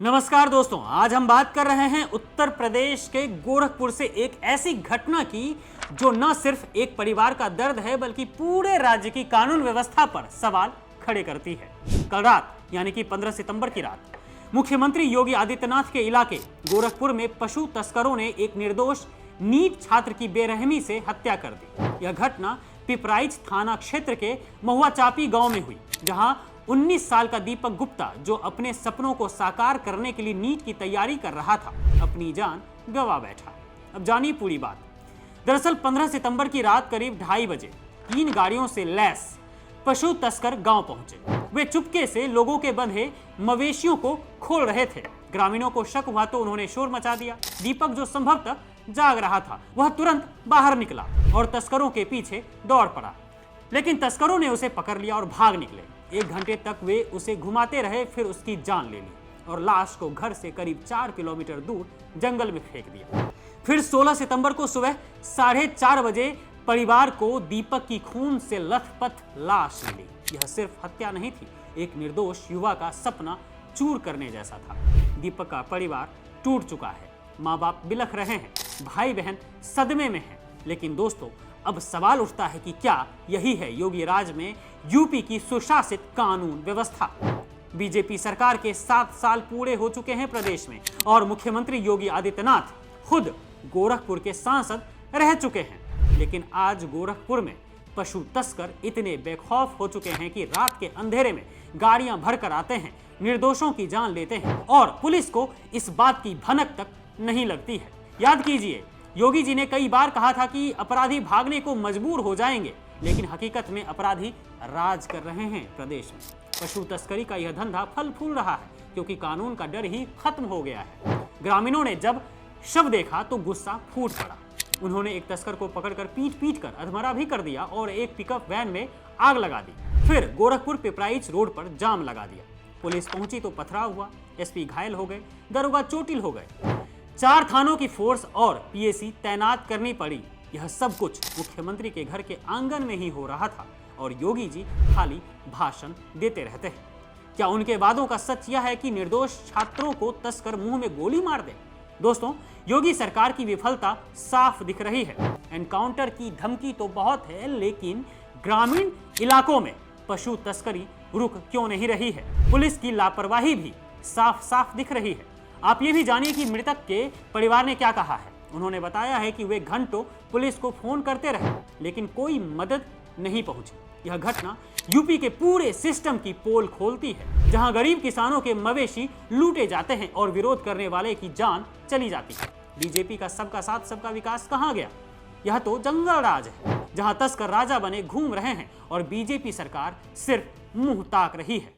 नमस्कार दोस्तों, आज हम बात कर रहे हैं उत्तर प्रदेश के गोरखपुर से एक ऐसी घटना की जो न सिर्फ एक परिवार का दर्द है बल्कि पूरे राज्य की कानून व्यवस्था पर सवाल खड़े करती है। कल रात यानी कि 15 सितंबर की रात मुख्यमंत्री योगी आदित्यनाथ के इलाके गोरखपुर में पशु तस्करों ने एक निर्दोष नीट छात्र की बेरहमी से हत्या कर दी। यह घटना पिपराइच थाना क्षेत्र के महुआ चापी गांव में हुई, जहां 19 साल का दीपक गुप्ता, जो अपने सपनों को साकार करने के लिए नीट की तैयारी कर रहा था, अपनी जान गंवा बैठा। अब जानिए पूरी बात। दरअसल 15 सितंबर की रात करीब 2:30 बजे 3 गाड़ियों से लैस पशु तस्कर गांव पहुंचे। वे चुपके से लोगों के बंधे मवेशियों को खोल रहे थे। ग्रामीणों को शक हुआ तो उन्होंने शोर मचा दिया। दीपक, जो संभवतः जाग रहा था, वह तुरंत बाहर निकला और तस्करों के पीछे दौड़ पड़ा, लेकिन तस्करों ने उसे पकड़ लिया और भाग निकले। 1 घंटे तक वे उसे घुमाते रहे, फिर उसकी जान ले ली और लाश को घर से करीब 4 किलोमीटर दूर जंगल में फेंक दिया। फिर 16 सितंबर को सुबह 4:30 बजे परिवार को दीपक की खून से लथपथ लाश मिली। यह सिर्फ हत्या नहीं थी, एक निर्दोष युवा का सपना चूर करने जैसा था। दीपक का परिवार टूट चुका है, माँ बाप बिलख रहे हैं, भाई बहन सदमे में हैं। लेकिन दोस्तों, अब सवाल उठता है कि क्या यही है योगी राज में यूपी की सुशासित कानून व्यवस्था? बीजेपी सरकार के 7 साल पूरे हो चुके हैं प्रदेश में और मुख्यमंत्री योगी आदित्यनाथ खुद गोरखपुर के सांसद रह चुके हैं। लेकिन आज गोरखपुर में पशु तस्कर इतने बेखौफ हो चुके हैं कि रात के अंधेरे में गाड़ियां भरकर आते हैं, निर्दोषों की जान लेते हैं और पुलिस को इस बात की भनक तक नहीं लगती है। याद कीजिए, योगी जी ने कई बार कहा था कि अपराधी भागने को मजबूर हो जाएंगे, लेकिन हकीकत में अपराधी राज कर रहे हैं प्रदेश में। पशु तस्करी का यह धंधा फल फूल रहा है क्योंकि कानून का डर ही खत्म हो गया है। ग्रामीणों ने जब शव देखा तो गुस्सा फूट पड़ा। उन्होंने एक तस्कर को पकड़कर पीट कर अधमरा भी कर दिया और एक पिकअप वैन में आग लगा दी। फिर गोरखपुर पिपराइच रोड पर जाम लगा दिया। पुलिस पहुंची तो पथराव हुआ, एसपी घायल हो गए, दरोगा चोटिल हो गए। 4 थानों की फोर्स और पीएसी तैनात करनी पड़ी। यह सब कुछ मुख्यमंत्री के घर के आंगन में ही हो रहा था और योगी जी खाली भाषण देते रहते हैं। क्या उनके वादों का सच यह है कि निर्दोष छात्रों को तस्कर मुंह में गोली मार दे? दोस्तों, योगी सरकार की विफलता साफ दिख रही है। एनकाउंटर की धमकी तो बहुत है, लेकिन ग्रामीण इलाकों में पशु तस्करी रुक क्यों नहीं रही है? पुलिस की लापरवाही भी साफ साफ दिख रही है। आप ये भी जानिए कि मृतक के परिवार ने क्या कहा है। उन्होंने बताया है कि वे घंटों पुलिस को फोन करते रहे, लेकिन कोई मदद नहीं पहुंची। यह घटना यूपी के पूरे सिस्टम की पोल खोलती है, जहां गरीब किसानों के मवेशी लूटे जाते हैं और विरोध करने वाले की जान चली जाती है। बीजेपी का सबका साथ सबका विकास कहां गया? यह तो जंगल राज है, जहां तस्कर राजा बने घूम रहे हैं और बीजेपी सरकार सिर्फ मुंह ताक रही है।